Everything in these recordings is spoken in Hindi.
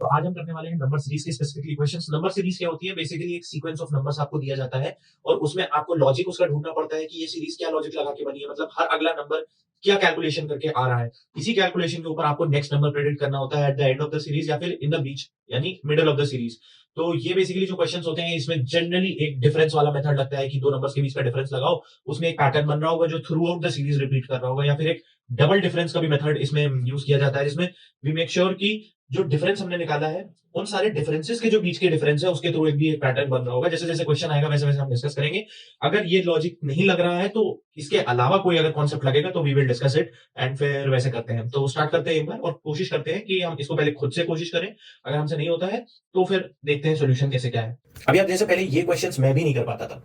तो आज हम करने वाले हैं नंबर सीरीज के स्पेसिफिकली क्वेश्चंस। नंबर सीरीज क्या होती है? बेसिकली एक सीक्वेंस ऑफ नंबर्स आपको दिया जाता है और उसमें आपको लॉजिक उसका ढूंढना पड़ता है कि ये सीरीज क्या लॉजिक लगा के बनी है, मतलब हर अगला नंबर क्या कैलकुलेशन करके आ रहा है। इसी कैलकुलेशन के ऊपर आपको नेक्स्ट नंबर प्रेडिक्ट करना होता है at the end of the series या फिर इन द बीच, यानी मिडल ऑफ द सीरीज। तो ये बेसिकली जो क्वेश्चंस होते हैं इसमें जनरली एक डिफरेंस वाला मेथड लगता है कि दो नंबर्स के बीच का डिफरेंस लगाओ, उसमें एक पैटर्न बन रहा होगा जो through out the series repeat कर रहा होगा, या फिर एक डबल डिफरेंस का भी मेथड इसमें यूज किया जाता है जिसमें वी मेक श्योर कि जो डिफरेंस हमने निकाला है उन सारे डिफरेंसेस के जो बीच के डिफरेंस है उसके थ्रू एक भी एक पैटर्न बन रहा होगा। जैसे जैसे क्वेश्चन आएगा वैसे वैसे हम डिस्कस करेंगे। अगर ये लॉजिक नहीं लग रहा है तो इसके अलावा कोई अगर कॉन्सेप्ट लगेगा तो we will discuss it and फिर वैसे करते हैं। तो स्टार्ट करते हैं एक बार और कोशिश करते हैं कि हम इसको पहले खुद से कोशिश करें। अगर हमसे नहीं होता है तो फिर देखते हैं सोल्यूशन कैसे क्या है। अभी आप जैसे पहले ये क्वेश्चंस मैं भी नहीं कर पाता था,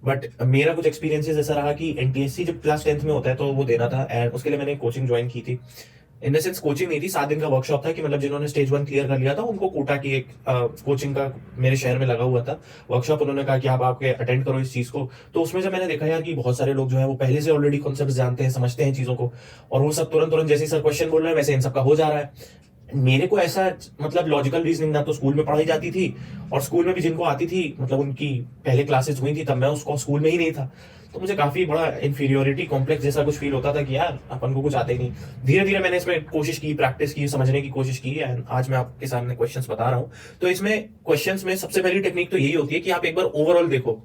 बट मेरा कुछ एक्सपीरियंसेस ऐसा रहा कि एनटीएससी जब क्लास 10th में होता है तो वो देना था एंड उसके लिए मैंने कोचिंग ज्वाइन की थी। इन द सेंस कोचिंग नहीं थी, 7 दिन का वर्कशॉप था कि मतलब जिन्होंने स्टेज 1 क्लियर कर लिया था उनको कोटा की एक कोचिंग का मेरे शहर में लगा हुआ था वर्कशॉप। उन्होंने कहा कि आप आपके अटेंड करो इस चीज को। तो उसमें जब मैंने देखा यार कि बहुत सारे लोग जो है वो पहले से ऑलरेडी कॉन्सेप्ट जानते हैं, समझते हैं चीजों को, और वो सब तुरंत तुरंत जैसे सर क्वेश्चन बोल रहे हैं वैसे इन सबका हो जा रहा है। मेरे को ऐसा मतलब लॉजिकल रीजनिंग ना तो स्कूल में पढ़ाई जाती थी, और स्कूल में भी जिनको आती थी मतलब उनकी पहले क्लासेस हुई थी तब मैं उसको स्कूल में ही नहीं था। तो मुझे काफी बड़ा इंफीरियोरिटी कॉम्प्लेक्स जैसा कुछ फील होता था कि यार अपन को कुछ आता ही नहीं। धीरे धीरे मैंने इसमें कोशिश की, प्रैक्टिस की, समझने की कोशिश की एंड आज मैं आपके सामने क्वेश्चंस बता रहा हूं। तो इसमें क्वेश्चंस में सबसे पहली टेक्निक तो यही होती है कि आप एक बार ओवरऑल देखो।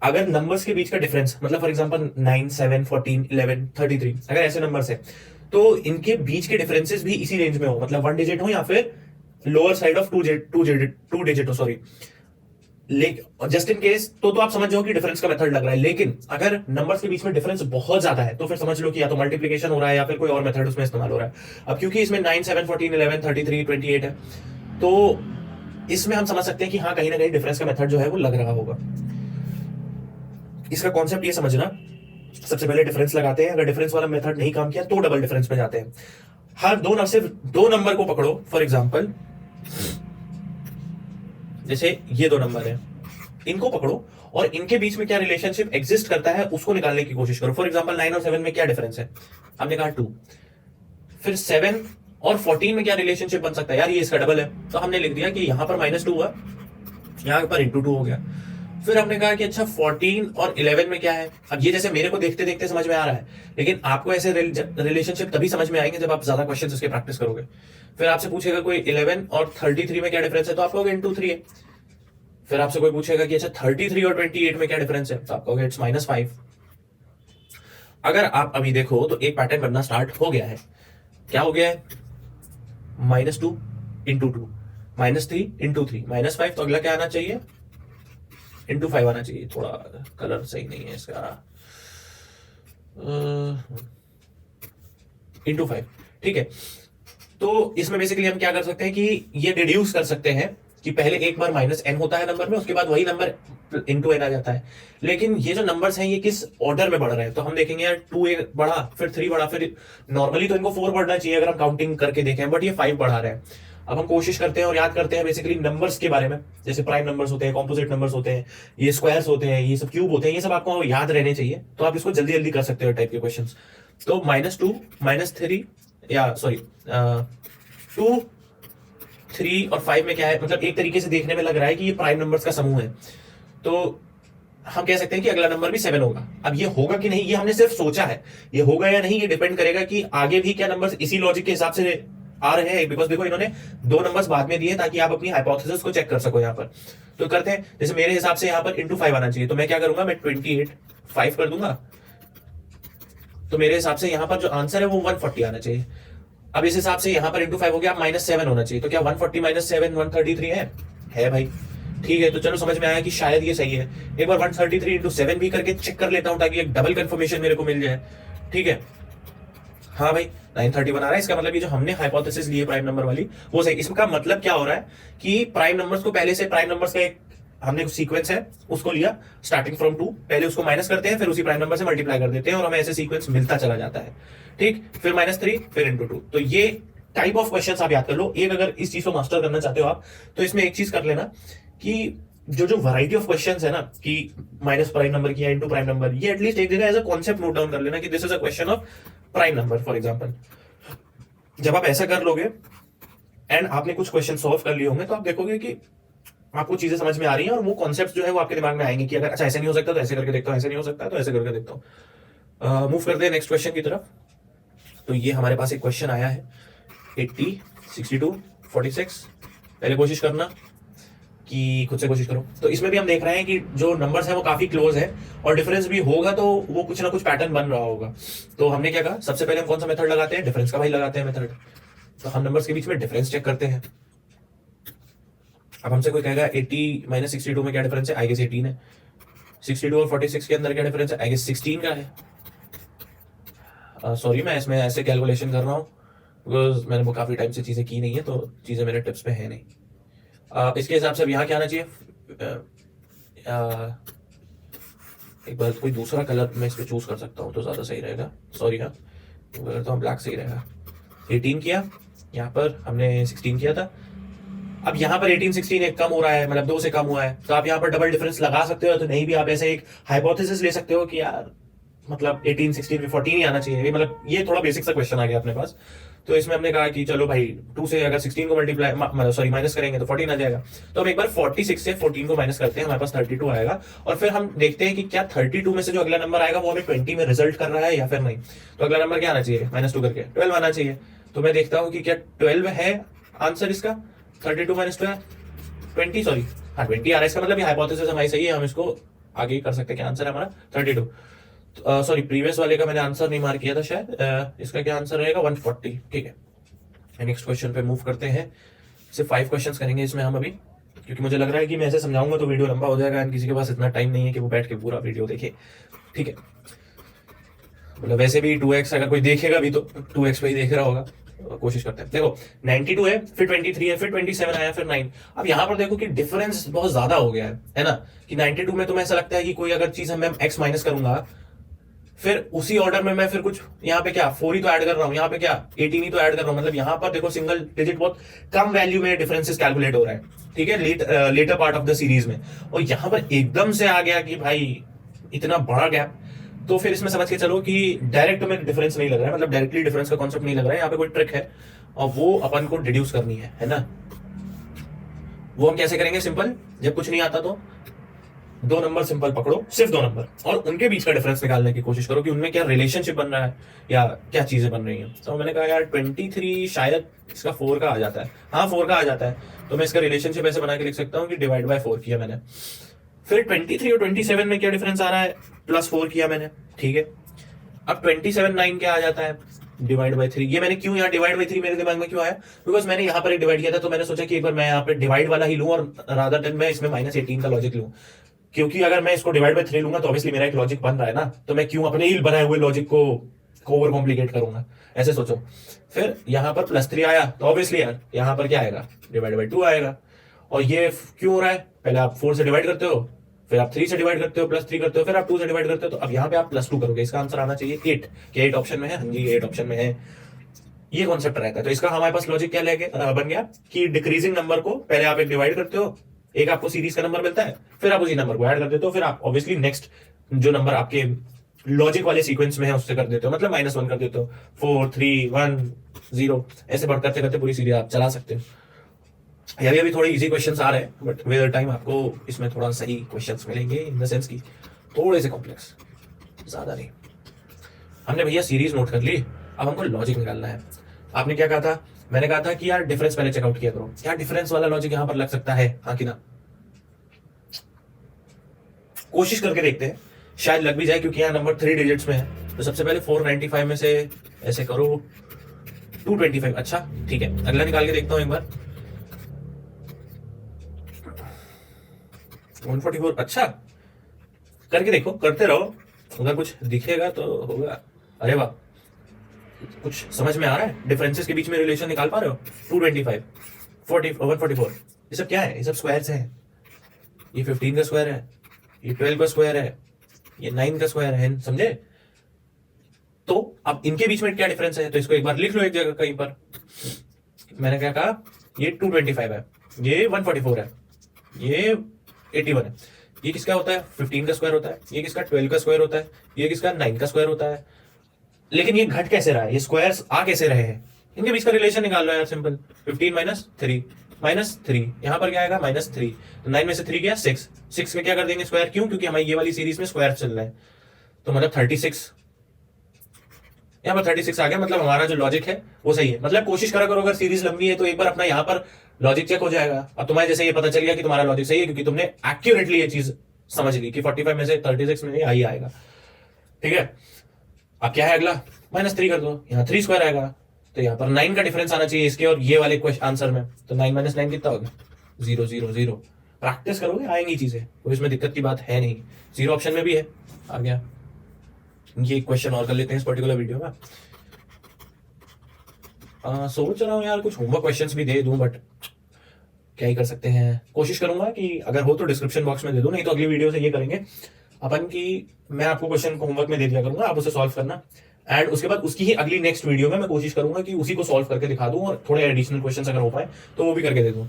अगर नंबर्स के बीच का डिफरेंस मतलब फॉर एग्जांपल 9, 7, 14, 11, 33 अगर ऐसे नंबर्स है तो इनके बीच के डिफरेंसेस भी इसी रेंज में हो, मतलब 1 डिजिट हो या फिर लोअर साइड ऑफ 2 डिजिट हो, सॉरी। जस्ट इन केस तो आप समझ जाओ कि डिफरेंस का मेथड लग रहा है। लेकिन अगर नंबर्स के बीच में डिफरेंस बहुत ज्यादा है तो फिर समझ लो कि या तो मल्टीप्लीकेशन हो रहा है या फिर कोई और मेथड उसमें इस्तेमाल हो रहा है। अब क्योंकि इसमें 9, 7, 14, 11, 33, 28 है तो इसमें हम समझ सकते हैं कि हाँ कहीं ना कहीं डिफरेंस का मेथड जो है वो लग रहा होगा। इसका कॉन्सेप्ट ये समझना, सबसे पहले डिफरेंस लगाते हैं। अगर डिफरेंस वाला मेथड नहीं काम किया तो डबल डिफरेंस पे जाते हैं। हर दो सिर्फ दो नंबर को पकड़ो। फॉर एग्जांपल जैसे ये दो नंबर है, इनको पकड़ो और इनके बीच में क्या रिलेशनशिप एग्जिस्ट करता है उसको निकालने की कोशिश करो। फॉर एग्जांपल 9 और 7 में क्या डिफरेंस है? हमने कहा 2। फिर 7 और 14 में क्या रिलेशनशिप बन सकता है? यार ये इसका डबल है, तो हमने लिख दिया कि यहां पर -2 हुआ, यहां पर ×2 हो गया। फिर हमने कहा कि अच्छा 14 और 11 में क्या है? अब ये जैसे मेरे को देखते देखते समझ में आ रहा है, लेकिन आपको ऐसे रिलेशनशिप तभी समझ में आएंगे जब आप ज्यादा क्वेश्चंस उसके प्रैक्टिस करोगे। फिर आपसे पूछेगा कोई 11 और 33 में क्या डिफरेंस है, तो आप कहोगे ×3 है। फिर आपसे कोई पूछेगा कि अच्छा 33 और 28 में क्या डिफरेंस है, तो आप कहोगे इट्स -5। अगर आप अभी देखो तो एक पैटर्न बनना स्टार्ट हो गया है। क्या हो गया है? -2 × 2, -3 × 3, -5। तो अगला क्या आना चाहिए? ×5 आना चाहिए। थोड़ा कलर सही नहीं है इसका, ×5। ठीक है, तो इसमें बेसिकली हम क्या कर सकते हैं कि ये डिड्यूस कर सकते हैं कि पहले एक बार -n होता है नंबर में, उसके बाद वही नंबर ×n आ जाता है। लेकिन ये जो नंबर्स हैं ये किस ऑर्डर में बढ़ रहे हैं, तो हम देखेंगे यार 2 बढ़ा, फिर 3 बढ़ा, फिर नॉर्मली तो इनको 4 बढ़ना चाहिए अगर हम काउंटिंग करके देखें, बट ये 5 बढ़ा रहे हैं। अब हम कोशिश करते हैं और याद करते हैं बेसिकली नंबर्स के बारे में, जैसे प्राइम नंबर्स होते हैं, कॉम्पोजिट नंबर्स होते हैं, ये स्क्वायर्स होते हैं, ये सब क्यूब होते हैं, ये सब आपको याद रहने चाहिए, तो आप इसको जल्दी जल्दी कर सकते हो टाइप के क्वेश्चन। तो -2, -3 या सॉरी 2, 3 और 5 में क्या है, मतलब एक तरीके से देखने में लग रहा है कि ये प्राइम नंबर्स का समूह है, तो हम कह सकते हैं कि अगला नंबर भी 7 होगा। अब ये होगा कि नहीं ये हमने सिर्फ सोचा है, ये होगा या नहीं ये डिपेंड करेगा कि आगे भी क्या नंबर्स इसी लॉजिक के हिसाब से आ रहे हैं। बिकॉज देखो इन्होंने 2 नंबर्स बाद में दिए ताकि आप अपनी हाइपोथेसिस को चेक कर सको यहाँ पर। तो करते हैं, जैसे मेरे हिसाब से यहाँ पर ×5 आना चाहिए, तो मैं क्या करूंगा, मैं 28 5 कर दूंगा, तो मेरे हिसाब से यहाँ पर जो आंसर है वो 140 आना चाहिए। अब इस हिसाब से यहाँ पर ×5 हो गया, -7 होना चाहिए, तो क्या 140 -7 133 है भाई? ठीक है, तो चलो समझ में आया कि शायद ये सही है। एक बार 133 × 7 भी करके चेक कर लेता हूं ताकि एक डबल कंफर्मेशन मेरे को मिल जाए। ठीक है, हाँ भाई 930 बना रहा है, इसका मतलब ये जो हमने हाइपोथेसिस ली है प्राइम नंबर वाली वो सही। इसका मतलब क्या हो रहा है कि प्राइम नंबर्स को पहले से प्राइम नंबर्स का एक हमने कुछ सीक्वेंस है उसको लिया स्टार्टिंग फ्रॉम 2, पहले उसको माइनस करते हैं, फिर उसी प्राइम नंबर से मल्टीप्लाई कर देते हैं और हमें ऐसे सीक्वेंस मिलता चला जाता है। ठीक, फिर -3 फिर ×2। तो ये टाइप ऑफ क्वेश्चन आप याद कर लो। एक अगर इस चीज को मास्टर करना चाहते हो आप तो इसमें एक चीज कर लेना कि जो वैरायटी ऑफ क्वेश्चंस है ना कि माइनस प्राइम नंबर की या इनटू प्राइम नंबर, ये एटलीस्ट एक जगह as a concept note down कर लेना कि this is a question of prime number for example. जब आप ऐसा कर लोगे एंड आपने कुछ क्वेश्चन सॉल्व कर लिए होंगे, तो आप देखोगे कि आपको चीजें समझ में आ रही हैं और वो कॉन्सेप्ट जो है वो आपके दिमाग में आएंगे कि अगर अच्छा ऐसे नहीं हो सकता तो ऐसे करके देखता हूँ, ऐसे नहीं हो सकता तो ऐसे करके देखता हूँ। मूव करते हैं नेक्स्ट क्वेश्चन की तरफ। तो ये हमारे पास एक क्वेश्चन आया है 80, 62, 46। पहले कोशिश करना कि खुद से कोशिश करो। तो इसमें भी हम देख रहे हैं कि जो नंबर्स है वो काफी क्लोज है और डिफरेंस भी होगा तो वो कुछ ना कुछ पैटर्न बन रहा होगा। तो हमने क्या कहा, सबसे पहले हम कौन सा मेथड लगाते हैं, डिफरेंस का भाई लगाते हैं मेथड। तो हम नंबर्स के बीच में डिफरेंस चेक करते हैं। अब हमसे कोई कहेगा 80 माइनस 62 में क्या डिफरेंस है, आई गेस 18 है। 62 और 46 के अंदर क्या डिफरेंस है, आई गेस 16 का है। सॉरी मैं इसमें ऐसे कैलकुलेशन कर रहा हूँ बिकॉज मैंने वो काफी टाइम से चीजें की नहीं है, तो चीजें मेरे टिप्स पे है नहीं। इसके हिसाब से अब यहाँ क्या आना चाहिए, एक बार कोई दूसरा कलर मैं इस पर चूज कर सकता हूँ तो ज्यादा सही रहेगा। सॉरी हाँ, अगर तो हम ब्लैक सही रहेगा। 18 किया, यहाँ पर हमने 16 किया था। अब यहाँ पर 18 16 एक कम हो रहा है, मतलब 2 से कम हुआ है, तो आप यहाँ पर डबल डिफरेंस लगा सकते हो। तो नहीं भी आप ऐसे एक हाइपोथेसिस ले सकते हो कि यार मतलब 18 16 में 14 ही आना चाहिए। मतलब ये थोड़ा बेसिक सा क्वेश्चन आ गया अपने पास। तो इसमें हमने कहा कि चलो भाई 2 से अगर 16 को मल्टीप्लाई सॉरी माइनस करेंगे तो 14 आ जाएगा। तो हम एक बार 46 से 14 को माइनस करते हैं, हमारे पास 32 आएगा। और फिर हम देखते हैं कि क्या 32 में से जो अगला नंबर आएगा वो हमें 20 में रिजल्ट कर रहा है या फिर नहीं। तो अगला नंबर क्या आना चाहिए, -2 करके 12 आना चाहिए। तो मैं देखता हूँ कि क्या 12 है आंसर इसका। 32 माइनस 12 20, सॉरी हाँ 20 आ रहा है। इसका मतलब ये हाइपोथेसिस हमारी सही है, हम इसको आगे कर सकते हैं। क्या आंसर है हमारा 32। सॉरी प्रीवियस वाले का मैंने आंसर नहीं मार्क किया था शायद। इसका क्या आंसर रहेगा 140। ठीक है, नेक्स्ट क्वेश्चन पे मूव करते हैं। सिर्फ 5 क्वेश्चंस करेंगे इसमें हम अभी, क्योंकि मुझे लग रहा है कि मैं ऐसे समझाऊंगा तो वीडियो लंबा हो जाएगा एंड किसी के पास इतना टाइम नहीं है कि वो बैठ के पूरा वीडियो देखे। ठीक है, मतलब वैसे भी 2x अगर कोई देखेगा भी तो 2x पे ही देख रहा होगा। कोशिश करते हैं। देखो 92 है, फिर 23 है, फिर 27 आया, फिर 9। अब यहाँ पर देखो कि डिफरेंस बहुत ज्यादा हो गया है ना। कि 92 में तुम्हें ऐसा लगता है कि कोई अगर चीज मैं x माइनस करूंगा, फिर उसी ऑर्डर में मैं फिर कुछ यहाँ पे क्या 4 ही तो ऐड कर रहा हूँ, यहाँ पे क्या 18 ही तो ऐड कर रहा हूँ। मतलब यहाँ पर देखो सिंगल डिजिट बहुत कम वैल्यू में डिफरेंसेस कैलकुलेट हो रहा है। ठीक है, latter part of the series में। और यहाँ पर एकदम से आ गया कि भाई इतना बड़ा गैप। तो फिर इसमें समझ के चलो कि डायरेक्ट में डिफरेंस नहीं लग रहा है, मतलब डायरेक्टली डिफरेंस का कॉन्सेप्ट नहीं लग रहा है। यहाँ पे कोई ट्रिक है और वो अपन को डिड्यूस करनी है ना। वो हम कैसे करेंगे, सिंपल, जब कुछ नहीं आता तो 2 नंबर सिंपल पकड़ो, सिर्फ 2 नंबर, और उनके बीच का डिफरेंस निकालने की कोशिश करो कि उनमें क्या रिलेशनशिप बन रहा है या क्या चीजें बन रही हैं। तो मैंने कहा यार 23 शायद इसका 4 का आ जाता है। हाँ 4 का आ जाता है, तो मैं इसका रिलेशनशिप ऐसे बना के लिख सकता हूँ कि डिवाइड बाय 4 किया मैंने। फिर 23 और 27 में क्या डिफरेंस आ रहा है, +4 किया मैंने। ठीक है, अब 27 9 क्या आ जाता है, डिवाइड बाय 3। ये मैंने क्यों यहाँ डिवाइड बाय 3 मेरे दिमाग में क्यों आया, बिकॉज मैंने यहाँ पर एक डिवाइड किया था, तो मैंने सोचा कि एक बार मैं यहाँ पे डिवाइड वाला ही लूं और रादर देन मैं इसमें -18 का लॉजिक लूं। क्योंकि अगर मैं इसको डिवाइड बाय 3 लूंगा तो ऑब्वियसली मेरा एक लॉजिक बन रहा है ना, तो मैं क्यों अपने ही बनाए हुए लॉजिक को ओवर कॉम्प्लिकेट करूंगा, ऐसे सोचो। फिर यहाँ पर +3 आया तो ऑब्वियसली यार यहाँ पर क्या आएगा, डिवाइड बाय 2 आएगा। और ये क्यों हो रहा है, पहले आप 4 से डिवाइड करते हो, फिर आप 3 से डिवाइड करते हो, +3 करते हो, फिर आप 2 से डिवाइड करते हो, तो अब यहाँ पे आप +2 करोगे। इसका आंसर आना चाहिए 8। क्या 8 ऑप्शन में है, हाँ जी 8 ऑप्शन में है। ये कॉन्सेप्ट रहता है। तो इसका हमारे पास लॉजिक क्या लेके बन गया कि डिक्रीजिंग नंबर को पहले आप एक डिवाइड करते हो, एक आपको सीरीज का नंबर मिलता है, फिर आप उसी नंबर को ऐड कर देते हो, फिर आप ऑब्वियसली नेक्स्ट जो नंबर आपके लॉजिक वाले सीक्वेंस में है उससे कर देते हो, मतलब -1 कर देते हो। 4 3 1 0 ऐसे बढ़ करते करते पूरी सीरीज आप चला सकते हो। ये अभी थोड़े इजी क्वेश्चंस आ रहे हैं, बट विद टाइम आपको इसमें थोड़ा सही क्वेश्चंस मिलेंगे, इन द सेंस की थोड़े से कॉम्प्लेक्स, ज्यादा नहीं। हमने भैया सीरीज नोट कर ली, अब हमको लॉजिक निकालना है। आपने क्या कहा था, मैंने कहा था कि यार डिफरेंस पहले चेकआउट किया करो। क्या डिफरेंस वाला लॉजिक यहां पर लग सकता है, हाँ कि ना? कोशिश करके देखते हैं, शायद लग भी जाए, क्योंकि यहाँ नंबर 3 डिजिट्स में है। तो सबसे पहले 495 में से ऐसे करो 225। अच्छा ठीक है, अगला निकाल के देखता हूं एक बार। 144। अच्छा करके देखो, करते रहो, अगर कुछ दिखेगा तो होगा। अरे वाह, कुछ समझ में आ रहा है, डिफरेंसेस के बीच में रिलेशन निकाल पा रहे हो। 225 40 144, ये सब क्या है, ये सब स्क्वायर्स हैं। ये 15 का स्क्वायर है, ये 12 का स्क्वायर है, ये 9 का स्क्वायर है, समझे? तो अब इनके बीच में क्या डिफरेंस है, तो इसको एक बार लिख लो एक जगह कहीं पर। मैंने क्या कहा, ये 225 है, ये 144 है, ये 81 है। ये किसका होता है, 15 का स्क्वायर होता है। ये किसका 12 का स्क्वायर होता है। ये किसका 9 का स्क्वायर होता है। लेकिन ये घट कैसे रहा है, ये स्क्वायर्स आ कैसे रहे हैं, इनके बीच का रिलेशन निकाल लो यार, सिंपल। 15 माइनस थ्री, यहाँ पर क्या आएगा -3, तो 9 में से 3 गया 6, 6 में क्या कर देंगे स्क्वायर, क्यों, क्योंकि हमारी ये वाली सीरीज में स्क्वायर चल रहा है, तो मतलब 36, यहाँ पर 36 आ गया। मतलब हमारा जो लॉजिक है वो सही है। मतलब कोशिश करा करो, अगर सीरीज लंबी है तो एक बार अपना यहाँ पर लॉजिक चेक हो जाएगा। अब तुम्हारे जैसे ये पता चल गया कि तुम्हारा लॉजिक सही है, क्योंकि तुमने एक्यूरेटली ये चीज समझ ली कि 45 में से 36 में ही आएगा। ठीक है, अब क्या है अगला, -3 कर दो, यहाँ 3 स्क्वायर आएगा, तो यहाँ पर 9 का डिफरेंस आना चाहिए इसके और ये वाले क्वेश्चन आंसर में। तो 9 - 9 कितना होगा, 0 0 0। प्रैक्टिस करोगे आएंगी चीजें, कोई इसमें दिक्कत की बात है नहीं। 0 ऑप्शन में भी है, आ गया। ये क्वेश्चन और कर लेते हैं इस पर्टिकुलर वीडियो में। सोच रहा हूँ यार कुछ होमवर्क क्वेश्चंस भी दे दूं, बट क्या ही कर सकते हैं। कोशिश करूंगा कि अगर हो तो डिस्क्रिप्शन बॉक्स में दे दूं, नहीं तो अगली वीडियो से ये करेंगे अपन की मैं आपको क्वेश्चन को होमवर्क में दे दिया करूंगा, आप उसे सॉल्व करना, एंड उसके बाद उसकी ही अगली नेक्स्ट वीडियो में मैं कोशिश करूंगा कि उसी को सॉल्व करके दिखा दूं और थोड़े एडिशनल क्वेश्चंस अगर हो पाए तो वो भी करके दे दूं।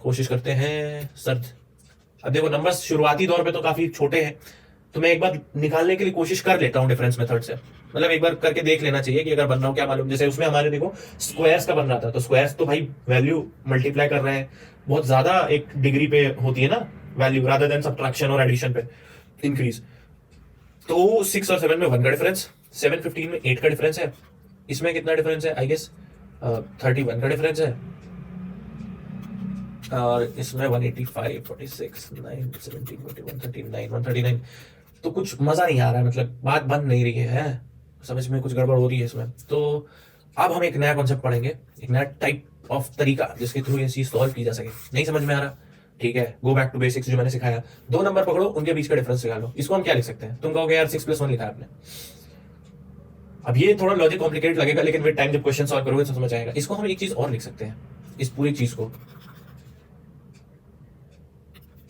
कोशिश करते हैं सर। अब देखो नंबर्स शुरुआती दौर पे तो काफी छोटे हैं, तो मैं एक बार निकालने के लिए कोशिश कर लेता हूँ डिफरेंस मेथड से। मतलब एक बार करके देख लेना चाहिए कि अगर बन रहा हो क्या मालूम। जैसे उसमें हमारे देखो स्क्वायर्स का बन रहा था, तो स्क्वायर्स तो भाई वैल्यू मल्टीप्लाई कर रहे हैं, बहुत ज्यादा एक डिग्री पे होती है ना वैल्यू, रादर देन सबट्रैक्शन और एडिशन पे इंक्रीज। तो 6 और 7 में 1 का डिफरेंस, 7 15 में 8 का डिफरेंस है, इसमें कितना डिफरेंस है, आई गेस 31 का डिफरेंस है, और इसमें 185 46 9 17 21 39 139। तो कुछ मजा नहीं आ रहा है, मतलब बात बन नहीं रही है, समझ में कुछ गड़बड़ हो रही है इसमें। तो अब हम एक नया कॉन्सेप्ट पढ़ेंगे, एक नया टाइप ऑफ तरीका जिसके थ्रू ये चीज सॉल्व की जा सके। नहीं समझ में आ रहा, ठीक है, गो बैक टू बेसिक्स जो मैंने सिखाया। 2 नंबर पकड़ो, उनके बीच का डिफरेंस निकालो। इसको हम क्या लिख सकते हैं, तुम कहोगे यार 6 + 1 लिखा है आपने। अब ये थोड़ा लॉजिक कॉम्प्लिकेटेड लगेगा, लेकिन विद टाइम जब क्वेश्चन सॉल्व करोगे तो समझ आएगा। इसको हम एक चीज और लिख सकते हैं, इस पूरी चीज को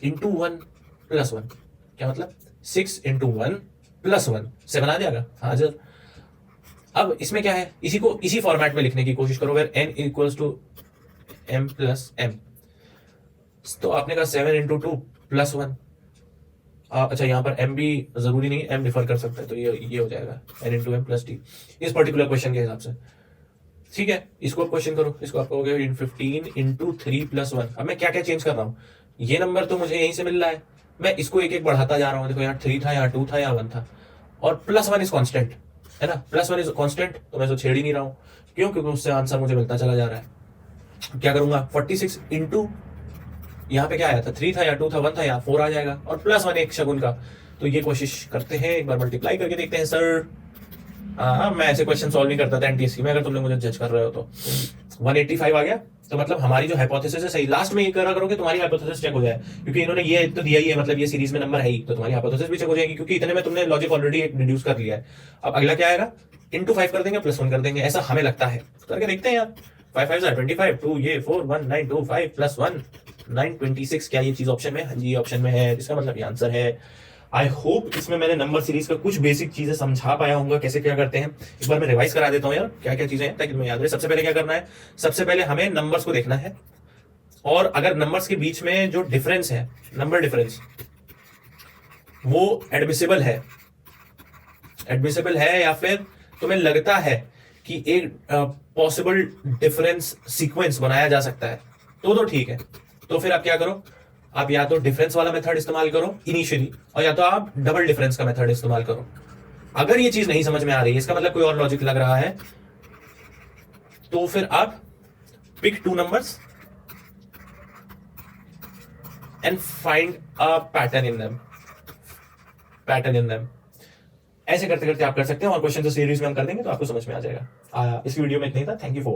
इंटू 1 + 1। क्या मतलब, 6 × 1 + 1, 7 आ जाएगा, हाँ सर। अब इसमें क्या है, इसी को इसी फॉर्मेट में लिखने की कोशिश करो, वेयर n = m + m। तो आपने कहा 7 × 2 + 1। अच्छा, यहाँ पर m भी जरूरी नहीं, m डिफर कर सकता है, तो ये हो जाएगा n × m + t इस पर्टिकुलर क्वेश्चन के हिसाब से। ठीक है, इसको क्वेश्चन करो, इसको आप कहोगे 15 × 3 + 1। अब मैं क्या क्या चेंज कर रहा हूँ, ये नंबर तो मुझे यहीं से मिल रहा है, मैं इसको एक एक बढ़ाता जा रहा हूँ। देखो यहाँ 3 था, यहाँ 2 था, यहाँ 1 था, और +1 इज कांस्टेंट है ना, +1 इज कांस्टेंट, तो मैं इसको छेड़ ही नहीं रहा हूँ। क्यों, क्योंकि उससे आंसर मुझे मिलता चला जा रहा है। क्या करूंगा, 46 × यहाँ पे क्या आया था, 3 था, या 2 था, 1 था, यहाँ 4 आ जाएगा, और +1 एक शगुन का। तो ये कोशिश करते हैं, एक बार मल्टीप्लाई करके देखते हैं सर। हाँ, मैं ऐसे क्वेश्चन सॉल्व नहीं करता था एनटीएससी में, अगर तुम लोग मुझे जज कर रहे हो तो। 185 आ गया, तो मतलब हमारी जो हाइपोथेसिस है सही। लास्ट में ये करा करो कि तुम्हारी हाइपोथेसिस चेक हो जाए, क्योंकि इन्होंने ये तो दिया ही है, मतलब ये सीरीज में नंबर है ही, तो तुम्हारी हाइपोथेसिस भी चेक हो जाएगी, क्योंकि इतने में तुमने लॉजिक ऑलरेडी डिड्यूस कर लिया है। अब अगला क्या आएगा, × 5 कर देंगे, +1 कर देंगे, ऐसा हमें लगता है। करके देखते हैं यार, 5 5 25, 2 ये 4 1 9 2 5 +1 9 26। क्या ये चीज ऑप्शन में है, हाँ जी ऑप्शन में है, इसका मतलब ये आंसर है। आई होप इसमें मैंने नंबर सीरीज का कुछ बेसिक चीजें समझा पाया हूँ, कैसे क्या करते हैं। एक बार मैं रिवाइज करा देता हूँ यार, क्या क्या चीजें हैं, ताकि तुम्हें याद रहे। सबसे पहले क्या करना है, सबसे पहले हमें नंबर्स को देखना है, और अगर नंबर्स के बीच में जो डिफरेंस है, नंबर डिफरेंस, वो एडमिसिबल है या फिर तुम्हें लगता है कि एक पॉसिबल डिफरेंस सीक्वेंस बनाया जा सकता है, तो ठीक है। तो फिर आप क्या करो, आप या तो डिफरेंस वाला मेथड इस्तेमाल करो इनिशियली, और या तो आप डबल डिफरेंस का मेथड इस्तेमाल करो। अगर ये चीज नहीं समझ में आ रही है, इसका मतलब कोई और लॉजिक लग रहा है, तो फिर आप pick 2 numbers and find a pattern in them. ऐसे करते करते आप कर सकते हैं, और क्वेश्चन जो सीरीज में हम कर देंगे तो आपको समझ में आ जाएगा। इस वीडियो में इतना ही था, थैंक यू फॉर